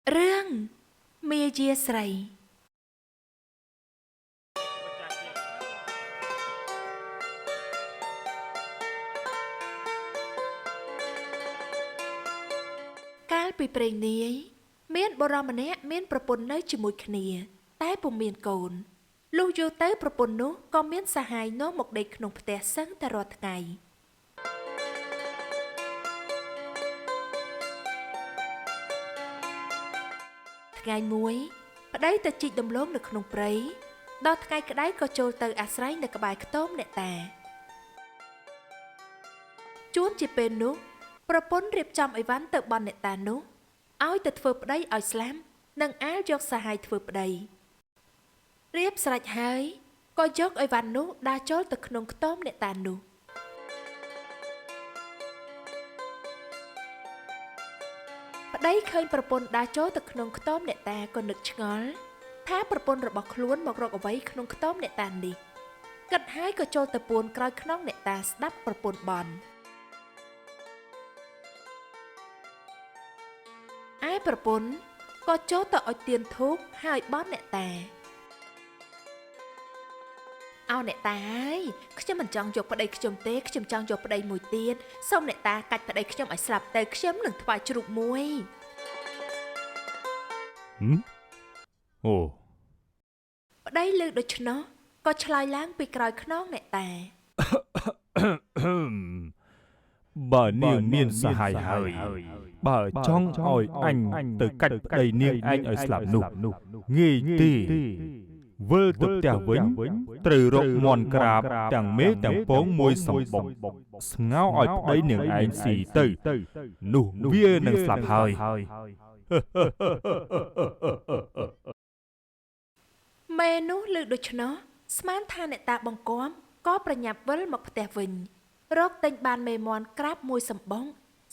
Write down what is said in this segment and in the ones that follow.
เรื่องเมียเยียสไรកាលពីព្រេងនាយមានបុរសម្នាក់មានប្រពន្ធនៅជាមួយគ្នាតែពុំមានកូនលុះយូរទៅប្រពន្ធនោះក៏មានសហាយនាំមកដេកក្នុងផ្ទះសឹងតែរាល់ថ្ងៃថ្ងៃមួយប្តីទៅជីកដំឡូងនៅក្នុងព្រៃដល់ថ្ងៃក្តៅក៏ចូលទៅអាស្រ័យនៅក្បែរខ្ទមអ្នកតាជួនជាពេលនោះប្រពន្ធរៀបចំអីវ៉ាន់ទៅបន់អ្នកតានោះឲ្យទៅធ្វើប្តីឲ្យស្លាប់និងអាលយកសហាយធ្វើប្តីរៀបស្រេចហើយក៏យកអីវ៉ាន់នោះដើរចូលទៅក្នុងខ្ទមអ្នកតានោះប្តីឃើញប្រពន្ធដើរចូលទៅក្នុងខ្ទមអ្នកតាក៏នឹកឆ្ងល់ថាប្រពន្ធរបស់ខ្លួនមករកអ្វីក្នុងខ្ទមអ្នកតានេះគិតហើយក៏ចូលទៅពួនក្រោយខ្នងអ្នកតាស្ដាប់ប្រពន្ធបន់ឯប្រពន្ធក៏ចូលទៅអុជទៀនធូបហើយបន់អ្នកតាអោអ្នកតាហើយខ្ញុំមិនចង់យកប្តីខ្ញុំទេខ្ញុំចង់យកប្តីមួយទៀតសូមអ្នកតាកាច់ប្តីខ្ញុំឲ្យស្លាប់ទៅខ្ញុំនឹងថ្វាយជ្រូកមួយអូប្តីលើកដូច្នោះក៏ឆ្លើយឡើងពីក្រោយខ្នងអ្នកតាបើនាងមានសហាយហើយបើចង់ឲ្យអញទៅកាច់ប្តីនាងឯងឲ្យស្លាប់នោះងាយទេវិលទៅផ្ទះវិញត្រូវរកមន់ក្រាបទាំងមេទាំងពងមួយសម្បុកស្ងោឲ្យប្តីនាងឯងស៊ីទៅនោះវានឹងស្លាប់ហើយមេនោះលើកដូច្នោះស្មានថាអ្នកតាបង្គាំក៏ប្រញាប់វិលមកផ្ទះវិញរកទិញបានមេមន់ក្រាបមួយសម្បុក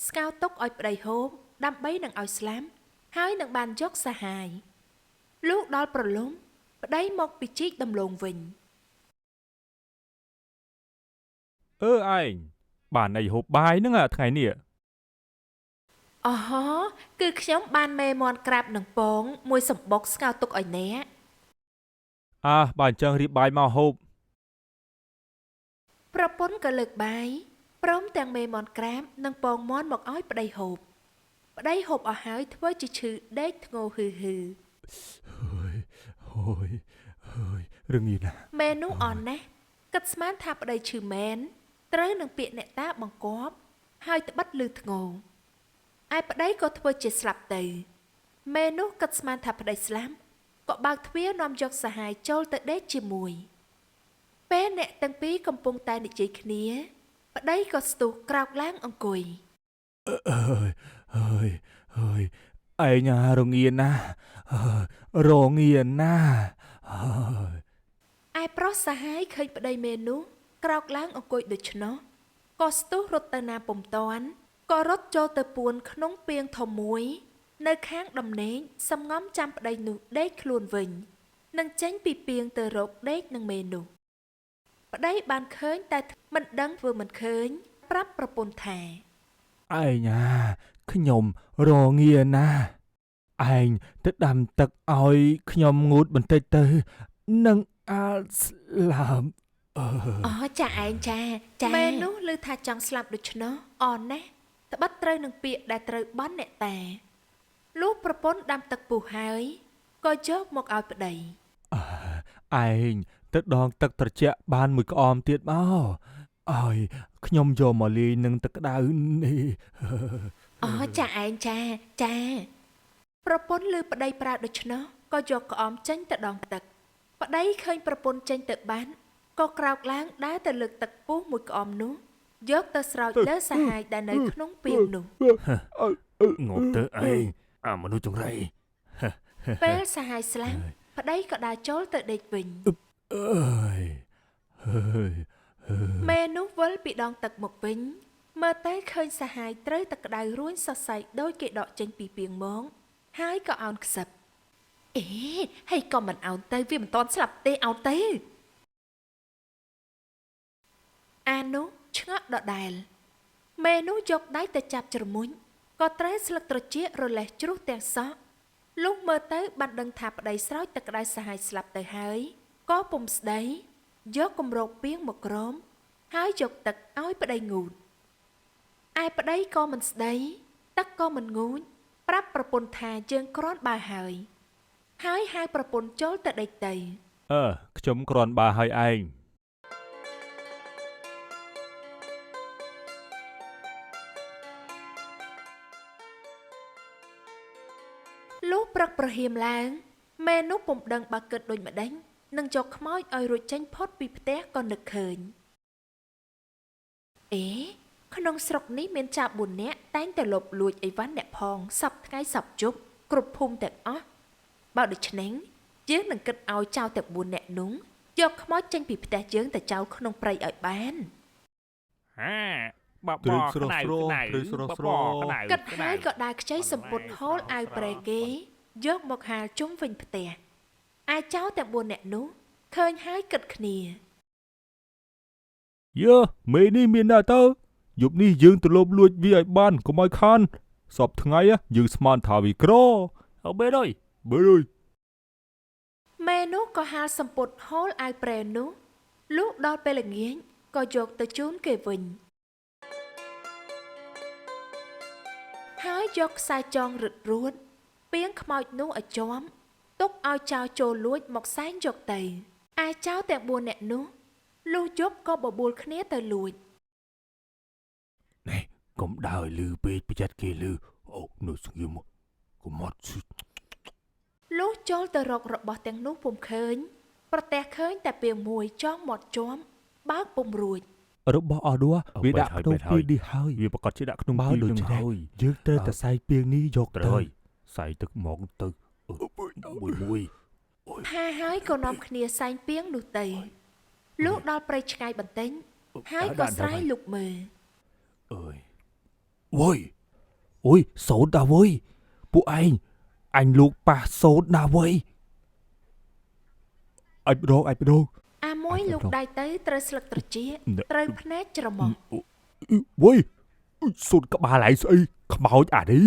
ស្ងោទុកឲ្យប្តីហូបដើម្បីនឹងឲ្យស្លាប់ហើយនឹងបានយកសហាយលុះដល់ប្រលំប្តីមកពីជីកដំឡូងវិញឯងបានអីហូបបាយហ្នឹងថ្ងៃនេះអូហូគឺខ្ញុំបានមេមន់ក្រាបនឹងពងមួយសម្បុកស្ងោទុកឲ្យអ្នកបើអញ្ចឹងរៀបបាយមកហូបប្រពន្ធក៏លើកបាយព្រមទាំងមេមន់ក្រាបនិងពងមន់មកឲ្យប្តីហូបប្តីហូបអស់ហើយធ្វើជាឈឺដេកធ្ងោហឺហើយរងាណាស់មេនោះអន់ណាស់គិតស្មានថាប្តីឈឺមែនត្រូវនឹងពាក្យអ្នកតាបង្គាប់ហើយត្បិតលឺធ្ងោឯប្តីក៏ធ្វើជាស្លាប់ទៅមេនោះគិតស្មានថាប្តីស្លាប់ក៏បើកទ្វារនាំយកសហាយចូលទៅដេកជាមួយពេលអ្នកទាំងពីរកំពុងតែនិយាយគ្នាប្តីក៏ស្ទុះក្រោកឡើងអង្គុយហើយឯងរងាណាស់រងាណាស់ឯប្រុសសហាយឃើញប្តីមេនោះក្រោកឡើងអង្គុយដូច្នោះក៏ស្ទុះរត់ទៅណាពុំតាន់ក៏រត់ចូលទៅពួនក្នុងពាងធំមួយនៅខាងដំណេកសំងំចាំប្តីនោះដេកខ្លួនវិញនឹងចេញពីពាងទៅរកដេកនឹងមេនោះប្តីបានឃើញតែមិនដឹងធ្វើមិនឃើញប្រាប់ប្រពន្ធថាឯងខ្ញុំរងាណាស់ឯងទៅដាំទឹកឲ្យខ្ញុំងូតបន្តិចទៅនឹងអាលស្លាប់អូចាឯងចាមេនោះឮថាចង់ស្លាប់ដូច្នោះអន់ណាស់ត្បិតត្រូវនឹងពាក្យដែលត្រូវបន់អ្នកតាលុះប្រពន្ធដាំទឹកពុះហើយក៏យកមកឲ្យប្តីឯងទៅដងទឹកត្រជាក់បានមួយក្អមទៀតមកឲ្យខ្ញុំយកមកលាយនឹងទឹកក្តៅនេះអូចាឯងចាប្រពន្ធឮប្តីប្រើដូច្នោះក៏យកក្អមចេញទៅដងទឹកប្តីឃើញប្រពន្ធចេញទៅបានក៏ក្រោកឡើងដើរទៅលើកទឹកពុះមួយក្អមនោះយកទៅស្រោចលើសហាយដែលនៅក្នុងពាងនោះងប់ទៅឯងមនុស្សចង្រៃពេលសហាយស្លាប់ប្តីក៏ដើរចូលទៅដេកវិញមេនោះវិលពីដងទឹកមកវិញមើលទៅឃើញសហាយត្រូវទឹកក្តៅរួញសរសៃដូចគេដកចេញពីពាងមកហើយក៏អោនខ្សឹបហើយក៏មិនអោនទៅវាមិនតន់ស្លាប់ទេអោនទៅអានោះឆ្ងក់ដដែលមេនោះយកដៃទៅចាប់ជ្រមុញក៏ត្រូវស្លឹកត្រចៀករលេះជ្រុះទាំងសក់ លុះមើលទៅបានដឹងថាប្តីស្រោចទឹកក្តៅសាហាយស្លាប់ទៅហើយក៏ពុំស្ដីយកគម្របពាងមកក្រោមហើយយកទឹកឲ្យប្តីងូតឯប្តីក៏មិនស្ដីទឹកក៏មិនងូតប្រាប់ប្រពន្ធថាយើងគ្រាន់បើហើយហៅប្រពន្ធចូលទៅដេកទៅខ្ញុំគ្រាន់បើហើយឯងលុះព្រឹកប្រហៀមឡើងម៉ែនោះពុំដឹងបើគិតដូចម្ដេចនឹងយកខ្មោចឲ្យរួចចេញផុតពីផ្ទះក៏នឹកឃើញក្នុងស្រុកនេះមានចាប4នាក់តែងតែលបលួចអីវ៉ាន់អ្នកផងសពថ្ងៃសពជប់គ្រប់ភូមិទាំងអស់បើដូច្នេះយើងនឹងគិតឲ្យចៅទាំង4នាក់នោះយកខ្មោចចេញពីផ្ទះយើងទៅចោលក្នុងព្រៃឲ្យបានបបរខ្នៅគិតហើយក៏ដើរខ្ចីសម្ពុតហូលអាវប្រែគេយកមកហាលជុំវិញផ្ទះឯចៅទាំង4នាក់នោះឃើញហើយគិតគ្នាមេនេះមានណាទៅយប់នេះយើងទៅលបលួចវាឲ្យបានកុំឲ្យខានសពថ្ងៃយើងស្មានថាវាក្របេរយម៉ែនោះក៏ហាលសម្ពុតហូលអាវប្រែនោះលុះដល់ពេលល្ងាចក៏យកទៅជូនគេវិញហើយយកខ្សែចងរឹតរួតពាងខ្មោចនោះឲ្យជាប់ទុកឲ្យចៅចូលលួចមកសែងយកទៅឯចៅទាំង4នាក់នោះលុះយប់ក៏បបួលគ្នាទៅលួចនេះកុំដើរលឺពេកប្រយ័ត្នគេលឺនៅស្ងៀមកុំមកលុះចូលទៅរករបស់ទាំងនោះពុំឃើញប្រទះឃើញតែពាងមួយចងមាត់ជាប់បើកពុំរួចរបស់អស់នោះវាដាក់ក្នុងពាងនេះហើយវាប្រកាសជាដាក់ក្នុងពាងដូចនេះយើងត្រូវតែសែងពាងនេះយកទៅសែងទឹកមកទៅមួយហើយក៏នាំគ្នាសែងពាងនោះទៅលុះដល់ព្រៃឆ្ងាយបន្តិចហើយក៏ស្រែកលុកមើលអូយសូនដល់វើយពួកឯងអញលោកប៉ះសូនដល់វើយអាចបដងអាមួយលោកដៃទៅត្រូវស្លឹកត្រចៀកត្រូវភ្នែកច្រមុះវើយសូនក្បាលឯងស្អីខ្មោចអានេះ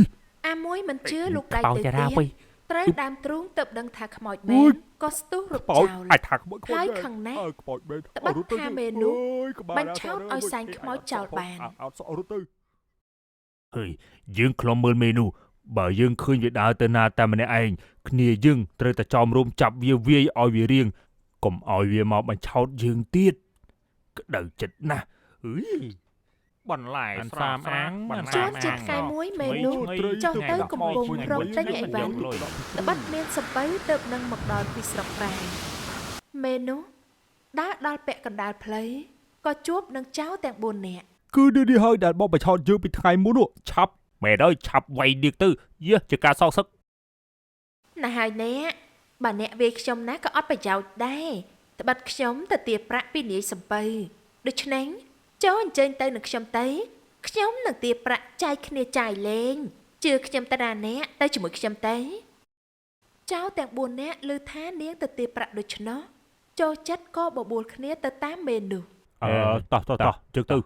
អាមួយមិនជឿលោកដៃទៅទៀតត្រូវដើមទ្រូងទៅដឹងថាខ្មោចមែនក៏ស្ទុះរត់ចោលអាចថាខ្មោចហើយខឹងណាស់ខ្មោចមែនត្បិតថាមេនោះបាញ់ឆោតឲ្យសែងខ្មោចចោលបានអត់សក់រត់ទៅយើងខ្លំមើលមេនោះបើយើងឃើញវាដើរទៅណាតែម្នាក់ឯងគ្នាយើងត្រូវតែចោមរោមចាប់វាវាយឲ្យវារៀងកុំឲ្យវាមកបញ្ឆោតយើងទៀតក្តៅចិត្តណាស់បន្លែស្រាមអាំងជួនជាថ្ងៃមួយមេនោះចុះទៅកំពុងរកទិញអីវ៉ាន់ត្បិតមានសំពៅទៅនឹងមកដល់ពីស្រុកប្រែមេនោះដើរដល់ពាក់កណ្ដាលផ្លូវក៏ជួបនឹងចៅទាំង4នាក់គឺនេះហើយដែលបបបញ្ឆោតយើងពីថ្ងៃមុននោះឆាប់មែនហើយឆាប់វាយដៀកទៅជាការសោកសឹកណាស់ហើយអ្នកបើអ្នកវាខ្ញុំណាក៏អត់ប្រយោជន៍ដែរត្បិតខ្ញុំទៅទារប្រាក់ពីនាយសំពៅដូច្នេះចូលអញ្ជើញទៅនឹងខ្ញុំទៅខ្ញុំនឹងទារប្រាក់ចាយគ្នាចាយលេងជឿខ្ញុំតាណាអ្នកទៅជាមួយខ្ញុំទៅចៅទាំង4នាក់ឮថានាងទៅទារប្រាក់ដូច្នោះចូលចិត្តក៏បបួលគ្នាទៅតាមមេនោះតោះជើងទៅ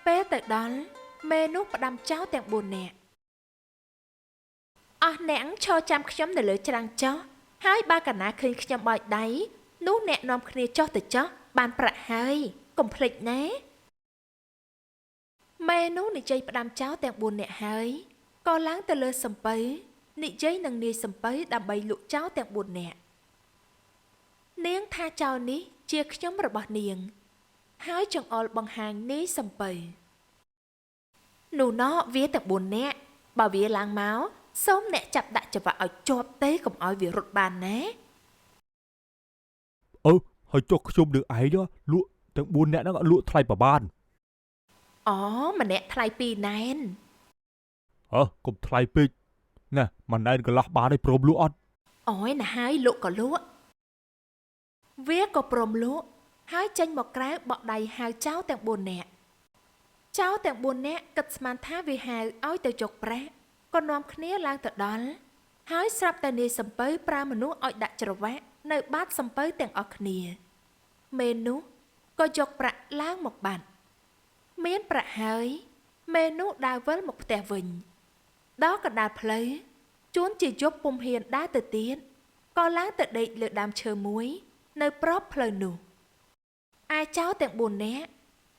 ពេលទៅដល់មេនោះផ្ដាំចៅទាំង4នាក់អស់អ្នកឈរចាំខ្ញុំនៅលើច្រាំងចុះហើយបើកាលណាឃើញខ្ញុំបោចដៃនោះអ្នកនាំគ្នាចុះទៅចុះបានប្រាក់ហើយកុំភ្លេចណាមេនោះនិយាយផ្ដាំចៅទាំង4នាក់ហើយក៏ឡើងទៅលើសំពៅនិយាយនឹងនាយសំពៅដើម្បីលក់ចៅទាំង4នាក់នាងថាចៅនេះជាខ្ញុំរបស់នាងហើយចង្អុលបង្ហាញនាយសំពៅនោះណោវាទាំង4នាក់បើវាឡើងមកសូមអ្នកចាប់ដាក់ច្បាក់ឲ្យជាប់ទេកុំឲ្យវារត់បានណាហើយចុះខ្ញុំនឹងឯងលក់ទាំង4នាក់ហ្នឹងលក់ថ្លៃប្រហែលម្នាក់ថ្លៃ2ណែនកុំថ្លៃពេកណាមួយណែនកន្លះបានឲ្យព្រមលក់អត់ណាហើយលក់ក៏លក់វាក៏ព្រមលក់ហើយចេញមកក្រៅបក់ដៃហៅចៅទាំង4នាក់ចៅទាំង4នាក់គិតស្មានថាវាហៅឲ្យទៅចុកប្រាក់ក៏នាំគ្នាឡើងទៅដល់ហើយស្រាប់តែនាយសំពៅប្រើមនុស្សឲ្យដាក់ច្រវាក់នៅបាតសំពៅទាំងអស់គ្នាមេនោះក៏យកប្រាក់ឡើងមកបាត់មានប្រាក់ហើយ មេនោះដើរវិលមកផ្ទះវិញដល់កណ្ដាលផ្លូវជួនជាយប់ពុំហ៊ានដើរទៅទៀតក៏ឡើងទៅដេកលើដើមឈើមួយនៅប្របផ្លូវនោះឯចៅទាំង4នាក់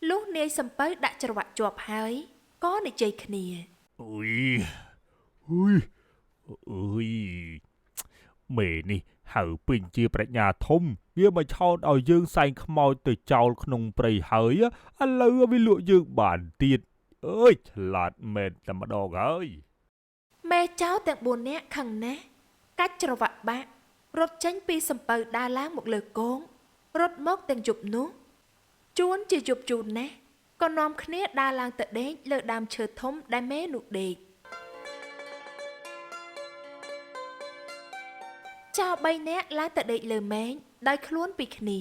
លុះនាយសំពៅដាក់ច្រវាក់ជាប់ហើយក៏និយាយគ្នា អុយមេនេះហៅពេញជាប្រាជ្ញាធំវាមកឆោតឲ្យយើងសែងខ្មោចទៅចោលក្នុងព្រៃហើយឥឡូវវាលក់យើងបានទៀតអើយឆ្លាតមែនតែម្ដងហើយ មេចៅទាំង4នាក់ខឹងណាស់កាច់ច្រវាក់បាក់រត់ចេញពីសំពៅដើរឡើងមកលើគោងរត់មកទាំងយប់នោះជួនជាយប់ជូនណាស់ក៏នាំគ្នាដើរឡើងទៅដេកលើដើមឈើធំដែលមេនោះដេកចៅ3នាក់ឡើងទៅដេកលើមែងដោយខ្លួនពីគ្នា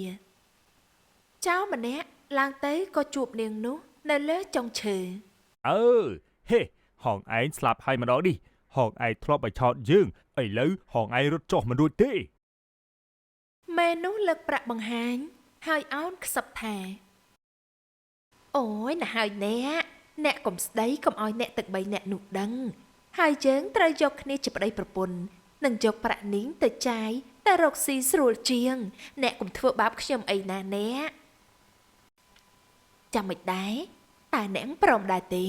ចៅម្នាក់ឡើងទៅក៏ជួបនាងនោះនៅលើចុងឈើហេហងឯងស្លាប់ហើយម្ដងនេះហងឯងធ្លាប់ឲ្យឆោតយើងឥឡូវហងឯងរត់ចុះមិនរួចទេ មេនោះលើកប្រាក់បង្ហាញហើយអោនខ្សឹបថាអូយណាស់ហើយអ្នកកុំស្ដីកុំឲ្យអ្នកទាំង3នាក់នោះដឹងហើយយើងត្រូវយកគ្នាជាប្តីប្រពន្ធនឹងយកប្រាក់នាងទៅចាយតែរកស៊ីស្រួលជាងអ្នកកុំធ្វើបាបខ្ញុំអីណាអ្នកចាំមិនដែរតែអ្នកព្រមដែរទេ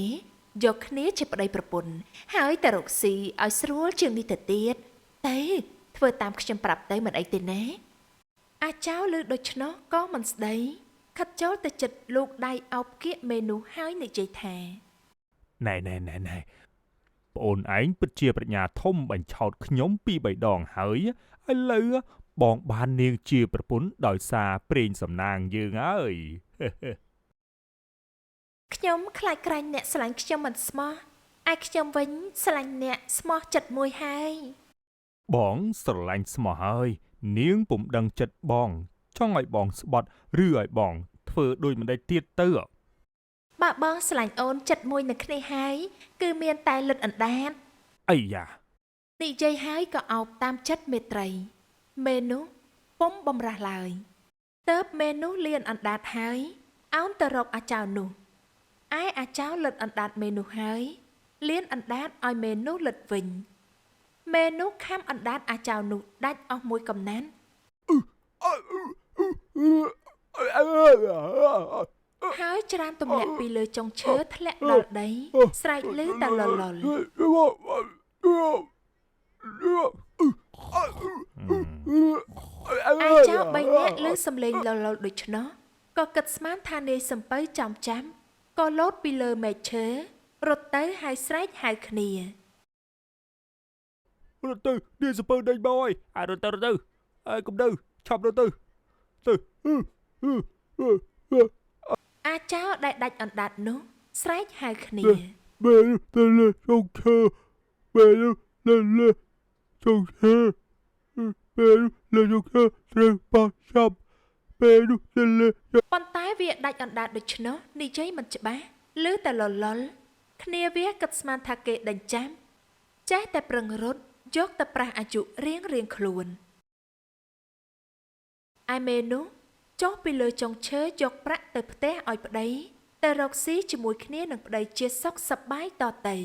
យកគ្នាជាប្តីប្រពន្ធហើយតែរកស៊ីឲ្យស្រួលជាងនេះទៅទៀតទេធ្វើតាមខ្ញុំប្រាប់ទៅមិនអីទេណាអាចៅឮដូច្នោះក៏មិនស្ដីខិតចូលទៅចិត្តលោកដៃអោបគៀកមេនោះហើយនិយាយថាណែប្អូនឯងពិតជាប្រាជ្ញាធំបញ្ឆោតខ្ញុំពី3ដងហើយឥឡូវបងបាននាងជាប្រពន្ធដោយសារព្រេងសំណាងយើងហើយ ខ្ញុំខ្លាចក្រែងអ្នកស្រឡាញ់ខ្ញុំមិនស្មោះឯខ្ញុំវិញស្រឡាញ់អ្នកស្មោះចិត្តមួយហើយបងស្រឡាញ់ស្មោះហើយនាងពុំដឹងចិត្តបងចង់ឲ្យបងស្បត់ឬឲ្យបងធ្វើដូចមិនដេចទៀតទៅបើបងស្រឡាញ់អូនចិត្តមួយនៅគ្នាហើយគឺមានតែលិតអណ្ដាតអីយ៉ានិយាយហើយក៏អោបតាមចិត្តមេត្រីមេនោះពុំបំរាស់ឡើយទើបមេនោះលៀនអណ្ដាតហើយអោនទៅរកអាចៅនោះឯអាចៅលិតអណ្ដាតមេនោះហើយលៀនអណ្ដាតឲ្យមេនោះលិតវិញមេនោះខំអណ្ដាតអាចៅនោះដាច់អស់មួយកំណាន់ហើយច្រានទម្លាក់ពីលើចុងឈើធ្លាក់ដល់ដីស្រែកឮតែលលឯចៅ3នាក់ឮសំឡេងលលដូច្នោះក៏គិតស្មានថានាយសំពៅចាំក៏លោតពីលើមែកឈើរត់ទៅហើយស្រែកហៅគ្នារត់ទៅនាយសំពៅដេញមកហើយរត់ទៅហើយកុំទៅឆាប់រត់ទៅអាចៅដែលដាច់អណ្ដាតនោះស្រែកហៅគ្នាបែរទៅលើចុងឈើបែរទៅលើចុងឈើបែរលើចុងឈើត្រូវបោះចាប់បែរទៅលើប៉ុន្តែវាដាច់អណ្ដាតដូច្នោះនិយាយមិនច្បាស់ឮតែលលគ្នាវាគិតស្មានថាគេដេញចាំចេះតែប្រឹងរត់យកទៅប្រះអាយុរៀងខ្លួនឯមេនោះចុះពីលើចុងឈើយកប្រាក់ទៅផ្ទះឲ្យប្តីទៅរកស៊ីជាមួយគ្នានឹងប្តីជាសុខសប្បាយតទៅ